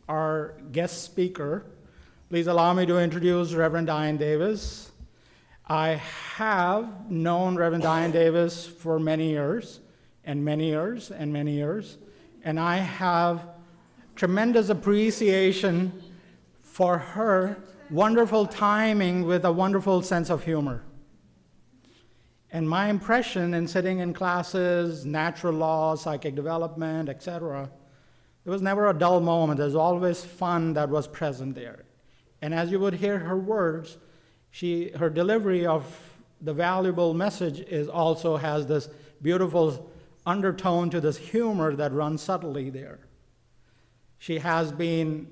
our guest speaker. Please allow me to introduce Rev Diane Davis. I have known Rev Diane Davis for many years, and many years, and many years, and I have tremendous appreciation for her wonderful timing with a wonderful sense of humor. And my impression in sitting in classes, natural law, psychic development, etc., there was never a dull moment. There's always fun that was present there. And as you would hear her words, her delivery of the valuable message also has this beautiful undertone to this humor that runs subtly there. She has been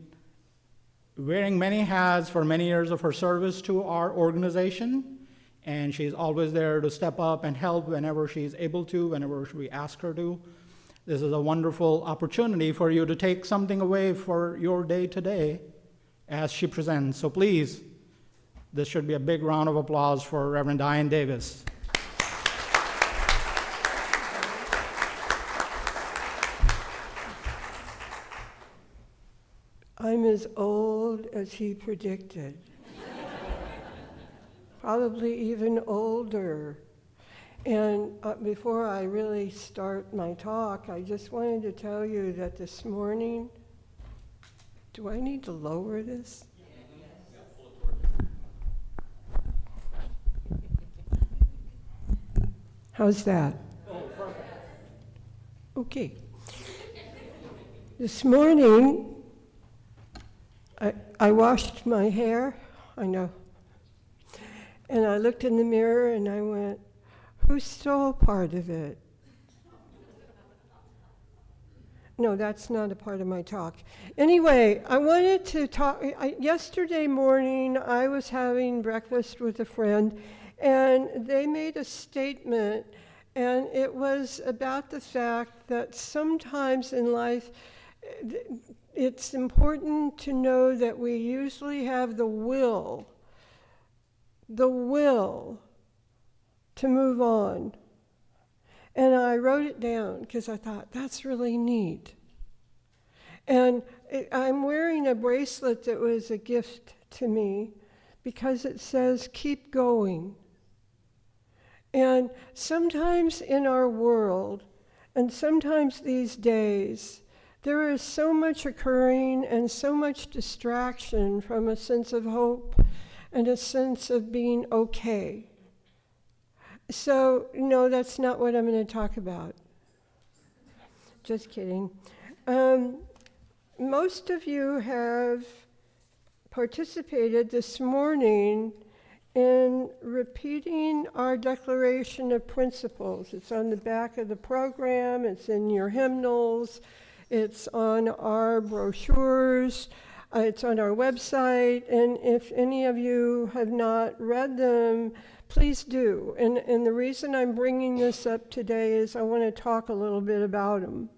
wearing many hats for many years of her service to our organization, and she's always there to step up and help whenever she's able to, whenever we ask her to. This is a wonderful opportunity for you to take something away for your day today as she presents. So please, this should be a big round of applause for Rev Diane Davis. I'm as old as he predicted. Probably even older. And before I really start my talk, I just wanted to tell you that this morning, do I need to lower this? How's that? Oh, perfect. Okay. This morning, I washed my hair, I know, and I looked in the mirror and I went, who stole part of it? No, that's not a part of my talk. Anyway, I wanted to talk. Yesterday morning, I was having breakfast with a friend, and they made a statement, and it was about the fact that sometimes in life, it's important to know that we usually have the will to move on. And I wrote it down because I thought, that's really neat. And I'm wearing a bracelet that was a gift to me because it says, keep going. And sometimes in our world, and sometimes these days, there is so much occurring and so much distraction from a sense of hope and a sense of being okay. So, no, that's not what I'm going to talk about. Just kidding. Most of you have participated this morning in repeating our Declaration of Principles. It's on the back of the program, it's in your hymnals, it's on our brochures, it's on our website, and if any of you have not read them, please do. And the reason I'm bringing this up today is I want to talk a little bit about them.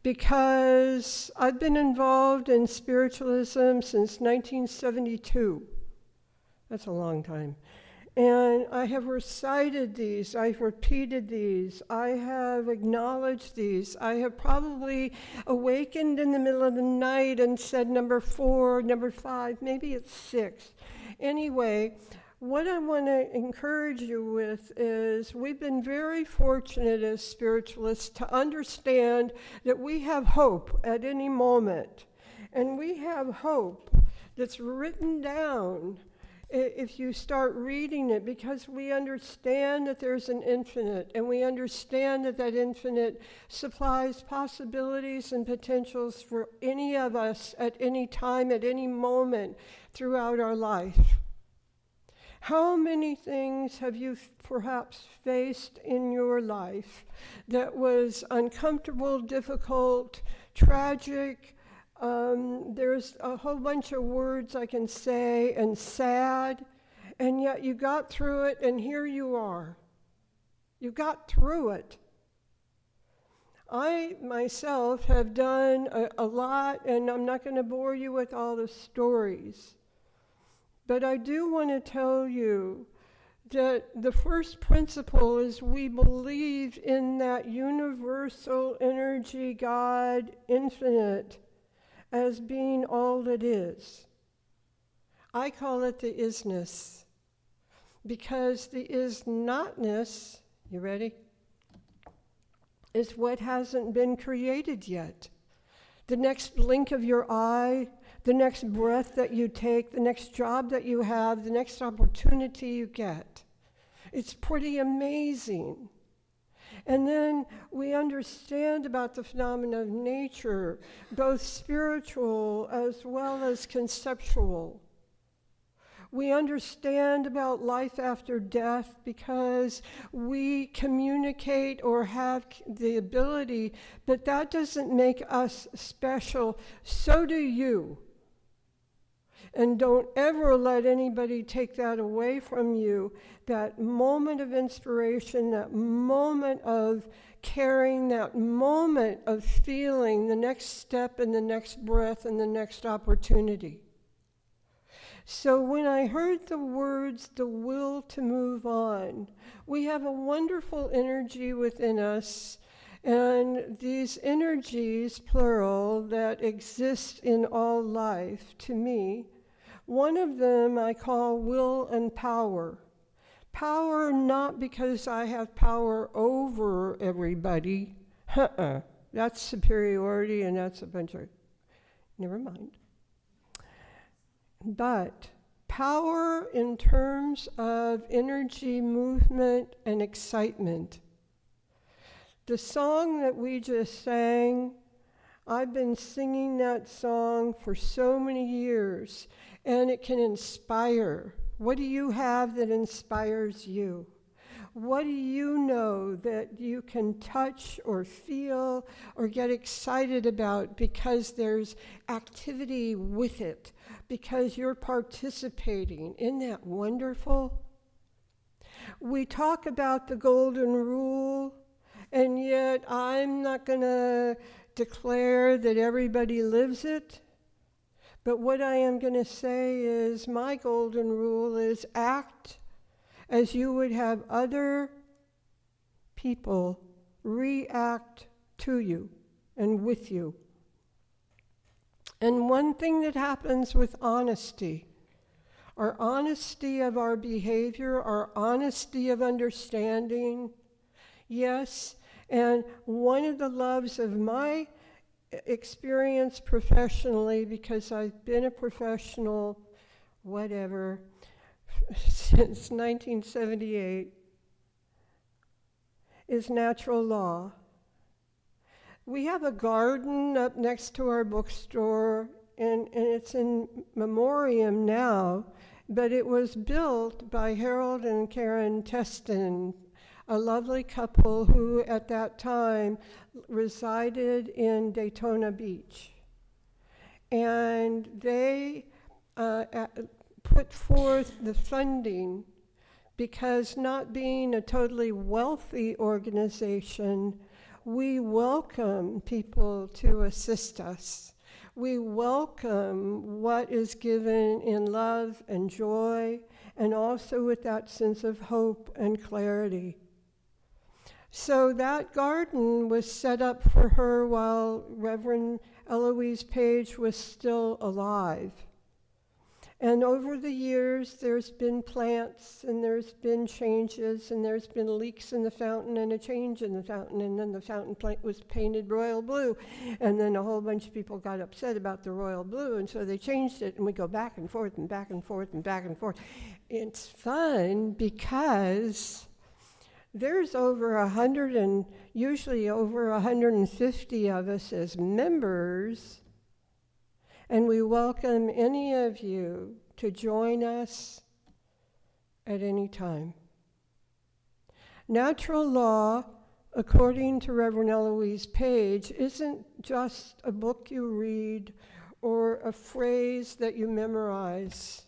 Because I've been involved in spiritualism since 1972. That's a long time. And I have recited these, I've repeated these, I have acknowledged these, I have probably awakened in the middle of the night and said number 4, number 5, maybe it's 6. Anyway, what I want to encourage you with is we've been very fortunate as spiritualists to understand that we have hope at any moment. And we have hope that's written down if you start reading it, because we understand that there's an infinite, and we understand that that infinite supplies possibilities and potentials for any of us at any time, at any moment throughout our life. How many things have you perhaps faced in your life that was uncomfortable, difficult, tragic? There's a whole bunch of words I can say, and sad, and yet you got through it, and here you are. You got through it. I myself have done a lot, and I'm not going to bore you with all the stories. But I do want to tell you that the first principle is we believe in that universal energy, God, infinite, as being all that is. I call it the isness, because the is-notness, you ready, is what hasn't been created yet. The next blink of your eye, the next breath that you take, the next job that you have, the next opportunity you get. It's pretty amazing. And then we understand about the phenomena of nature, both spiritual as well as conceptual. We understand about life after death because we communicate or have the ability, but that doesn't make us special. So do you. And don't ever let anybody take that away from you. That moment of inspiration, that moment of caring, that moment of feeling the next step and the next breath and the next opportunity. So when I heard the words, the will to move on, we have a wonderful energy within us, and these energies, plural, that exist in all life, to me, one of them I call will and power. Power not because I have power over everybody. That's superiority, and that's a bunch of, never mind. But power in terms of energy, movement, and excitement. The song that we just sang, I've been singing that song for so many years, and it can inspire. What do you have that inspires you? What do you know that you can touch or feel or get excited about because there's activity with it, because you're participating? Isn't that wonderful? We talk about the golden rule, and yet I'm not going to declare that everybody lives it. But what I am going to say is my golden rule is act as you would have other people react to you and with you. And one thing that happens with honesty, our honesty of our behavior, our honesty of understanding, yes, and one of the loves of my experience professionally, because I've been a professional, whatever, since 1978, is natural law. We have a garden up next to our bookstore, and it's in memoriam now, but it was built by Harold and Karen Teston, a lovely couple who at that time resided in Daytona Beach. And they put forth the funding because, not being a totally wealthy organization, we welcome people to assist us. We welcome what is given in love and joy, and also with that sense of hope and clarity. So that garden was set up for her while Reverend Eloise Page was still alive. And over the years, there's been plants, and there's been changes, and there's been leaks in the fountain, and a change in the fountain, and then the fountain was painted royal blue, and then a whole bunch of people got upset about the royal blue, and so they changed it, and we go back and forth and back and forth and back and forth. It's fun because there's over 100 and usually over 150 of us as members, and we welcome any of you to join us at any time. Natural law, according to Reverend Eloise Page, isn't just a book you read or a phrase that you memorize.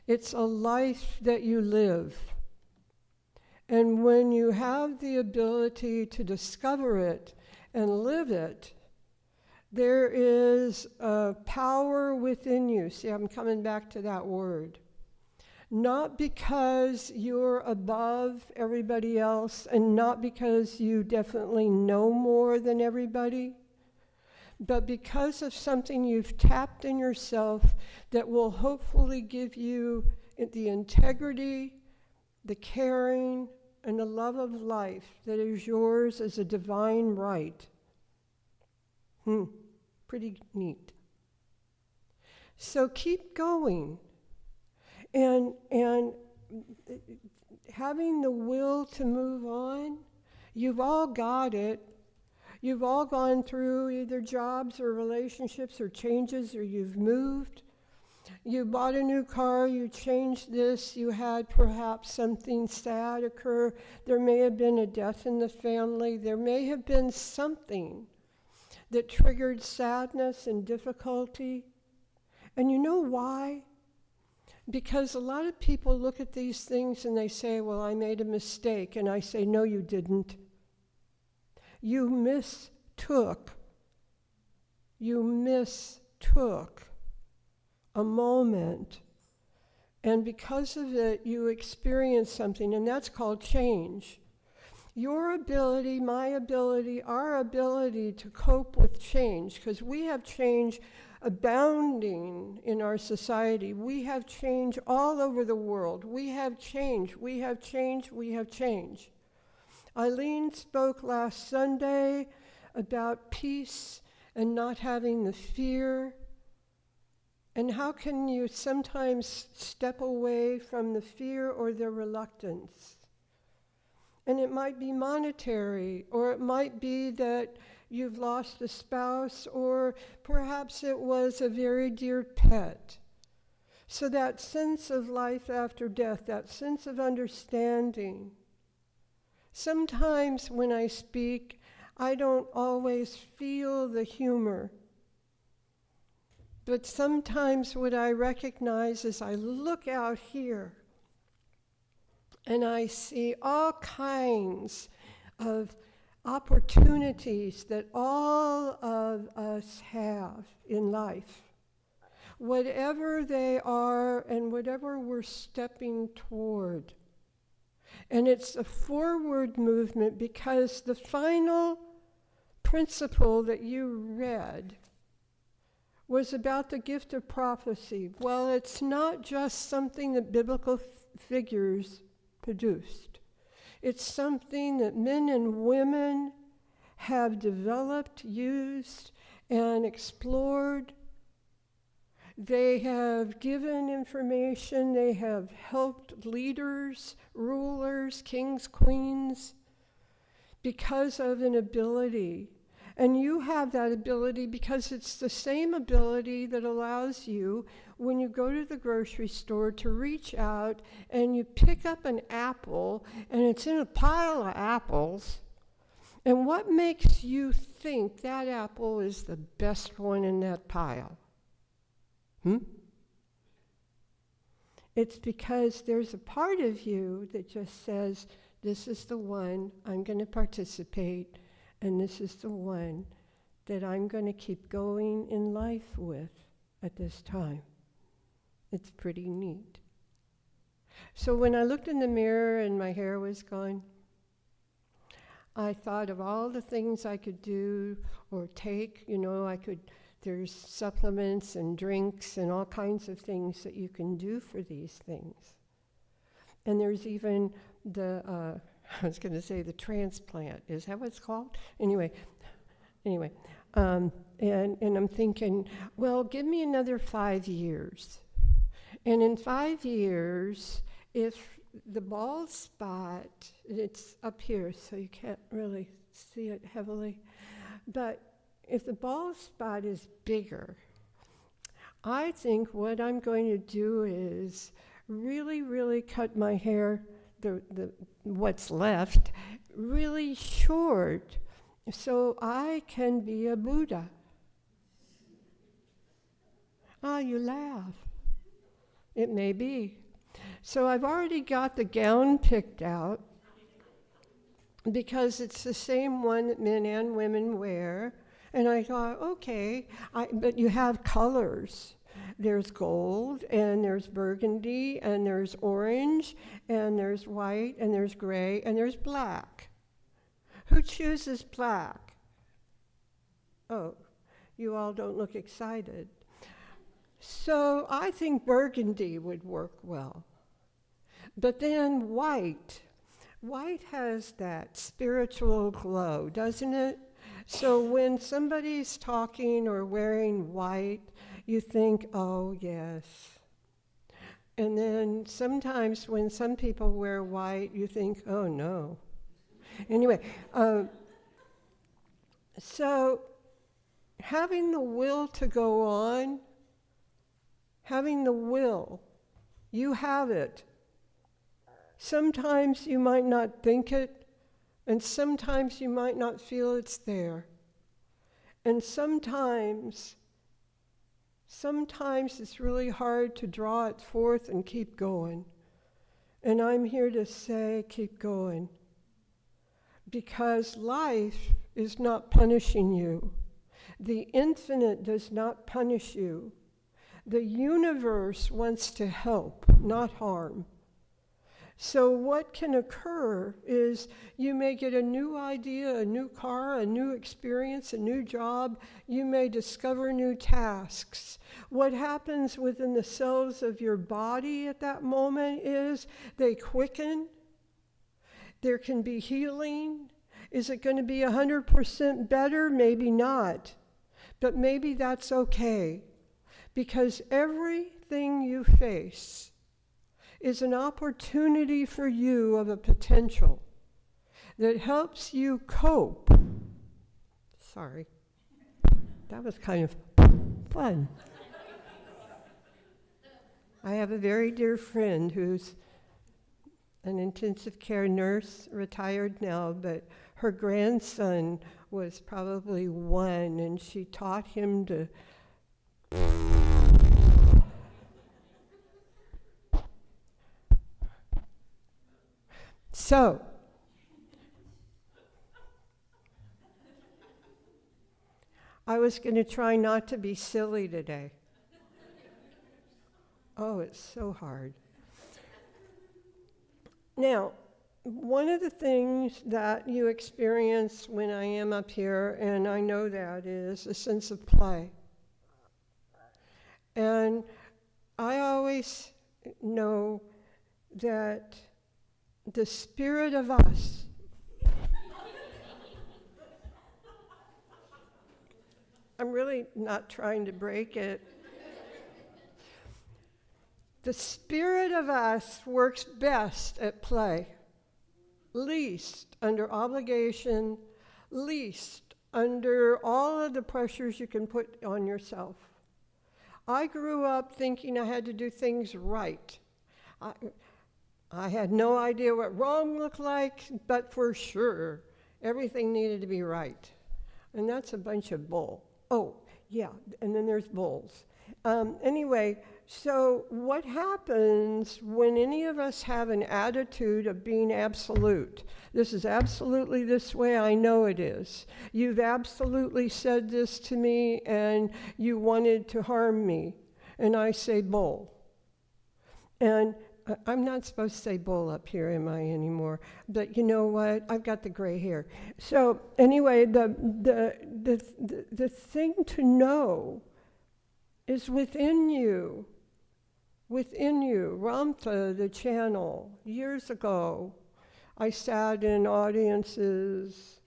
It's a life that you live. And when you have the ability to discover it and live it, there is a power within you. See, I'm coming back to that word. Not because you're above everybody else, and not because you definitely know more than everybody, but because of something you've tapped in yourself that will hopefully give you the integrity, the caring, and the love of life that is yours as a divine right. Pretty neat. So keep going. And having the will to move on, you've all got it. You've all gone through either jobs or relationships or changes, or you've moved. You bought a new car, you changed this, you had perhaps something sad occur. There may have been a death in the family. There may have been something that triggered sadness and difficulty. And you know why? Because a lot of people look at these things and they say, well, I made a mistake. And I say, no, you didn't. You mistook a moment. And because of it, you experienced something, and that's called change. Your ability, my ability, our ability to cope with change, because we have change abounding in our society. We have change all over the world. We have change. Eileen spoke last Sunday about peace and not having the fear. And how can you sometimes step away from the fear or the reluctance? And it might be monetary, or it might be that you've lost a spouse, or perhaps it was a very dear pet. So that sense of life after death, that sense of understanding. Sometimes when I speak, I don't always feel the humor. But sometimes what I recognize is I look out here and I see all kinds of opportunities that all of us have in life, whatever they are and whatever we're stepping toward. And it's a forward movement, because the final principle that you read was about the gift of prophecy. Well, it's not just something that biblical figures produced. It's something that men and women have developed, used, and explored. They have given information. They have helped leaders, rulers, kings, queens, because of an ability. And you have that ability because it's the same ability that allows you, when you go to the grocery store, to reach out and you pick up an apple, and it's in a pile of apples. And what makes you think that apple is the best one in that pile? It's because there's a part of you that just says, this is the one I'm going to participate, and this is the one that I'm going to keep going in life with at this time. It's pretty neat. So when I looked in the mirror and my hair was gone, I thought of all the things I could do or take. There's supplements and drinks and all kinds of things that you can do for these things. And there's even the transplant. Is that what it's called? Anyway, and I'm thinking, well, give me another 5 years. And in 5 years, if the bald spot, it's up here, so you can't really see it heavily, but if the bald spot is bigger, I think what I'm going to do is really, really cut my hair, what's left, really short, so I can be a Buddha. Ah, you laugh. It may be. So I've already got the gown picked out, because it's the same one that men and women wear. And I thought, okay, but you have colors. There's gold, and there's burgundy, and there's orange, and there's white, and there's gray, and there's black. Who chooses black? Oh, You all don't look excited. So I think burgundy would work well. But then white. White has that spiritual glow, doesn't it? So when somebody's talking or wearing white, you think, oh, yes. And then sometimes when some people wear white, you think, oh, no. Anyway, so having the will to go on, having the will, you have it. Sometimes you might not think it, and sometimes you might not feel it's there. And sometimes it's really hard to draw it forth and keep going. And I'm here to say, keep going. Because life is not punishing you. The infinite does not punish you. The universe wants to help, not harm. So what can occur is you may get a new idea, a new car, a new experience, a new job. You may discover new tasks. What happens within the cells of your body at that moment is they quicken. There can be healing. Is it going to be 100% better? Maybe not. But maybe that's okay. Because everything you face is an opportunity for you of a potential that helps you cope. Sorry, that was kind of fun. I have a very dear friend who's an intensive care nurse, retired now, but her grandson was probably 1, and she taught him to So, I was going to try not to be silly today. Oh, it's so hard. Now, one of the things that you experience when I am up here, and I know that, is a sense of play. And I always know that the spirit of us, I'm really not trying to break it. The spirit of us works best at play, least under obligation, least under all of the pressures you can put on yourself. I grew up thinking I had to do things right. I had no idea what wrong looked like, but for sure, everything needed to be right. And that's a bunch of bull. Oh, yeah, and then there's bulls. Anyway, so what happens when any of us have an attitude of being absolute? This is absolutely this way, I know it is. You've absolutely said this to me, and you wanted to harm me. And I say bull. And I'm not supposed to say bull up here, am I, anymore? But you know what? I've got the gray hair. So anyway, the thing to know is within you. Within you. Ramtha, the channel, years ago, I sat in audiences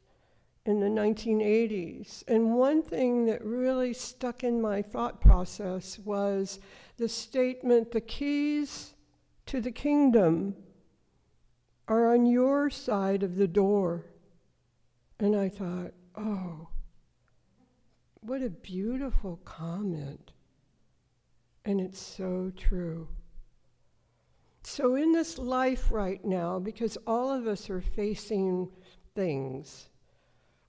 in the 1980s. And one thing that really stuck in my thought process was the statement, the keys to the kingdom are on your side of the door. And I thought, oh, what a beautiful comment. And it's so true. So in this life right now, because all of us are facing things,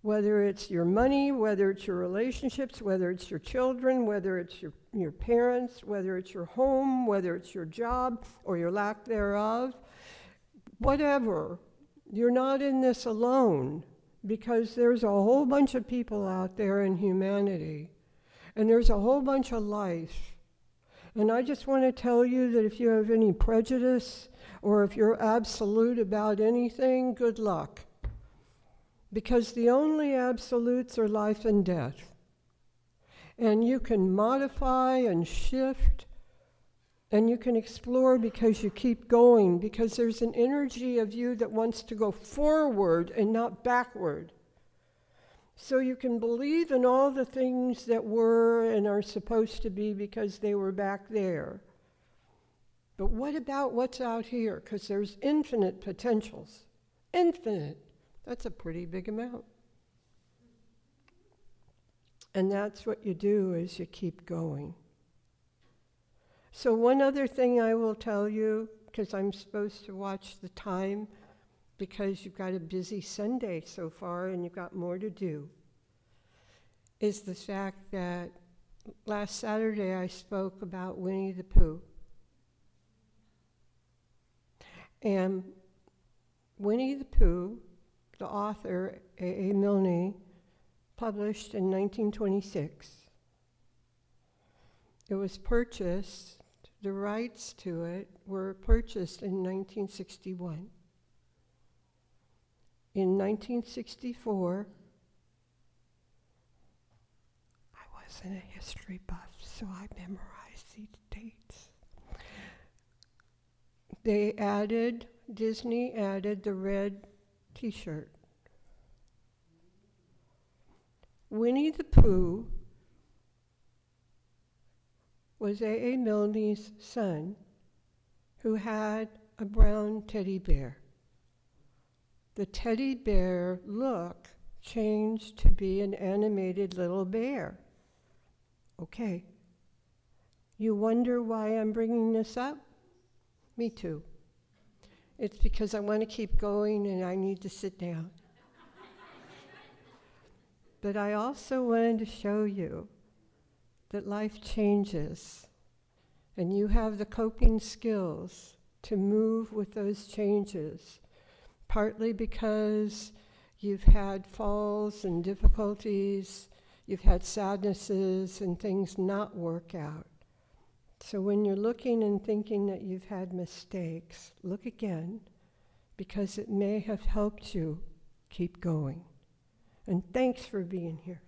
whether it's your money, whether it's your relationships, whether it's your children, whether it's your parents, whether it's your home, whether it's your job or your lack thereof, whatever, you're not in this alone, because there's a whole bunch of people out there in humanity, and there's a whole bunch of life. And I just want to tell you that if you have any prejudice or if you're absolute about anything, good luck. Because the only absolutes are life and death. And you can modify and shift, and you can explore because you keep going, because there's an energy of you that wants to go forward and not backward. So you can believe in all the things that were and are supposed to be because they were back there. But what about what's out here? Because there's infinite potentials. Infinite. That's a pretty big amount. And that's what you do is you keep going. So one other thing I will tell you, because I'm supposed to watch the time, because you've got a busy Sunday so far and you've got more to do, is the fact that last Saturday I spoke about Winnie the Pooh. And Winnie the Pooh, the author, A. Milne, published in 1926. It was purchased, the rights to it were purchased in 1961. In 1964, I wasn't a history buff, so I memorized these dates. Disney added the red t-shirt. Winnie the Pooh was A. Milne's son, who had a brown teddy bear. The teddy bear look changed to be an animated little bear. Okay. You wonder why I'm bringing this up? Me too. It's because I want to keep going and I need to sit down. But I also wanted to show you that life changes and you have the coping skills to move with those changes, partly because you've had falls and difficulties, you've had sadnesses and things not work out. So when you're looking and thinking that you've had mistakes, look again, because it may have helped you keep going. And thanks for being here.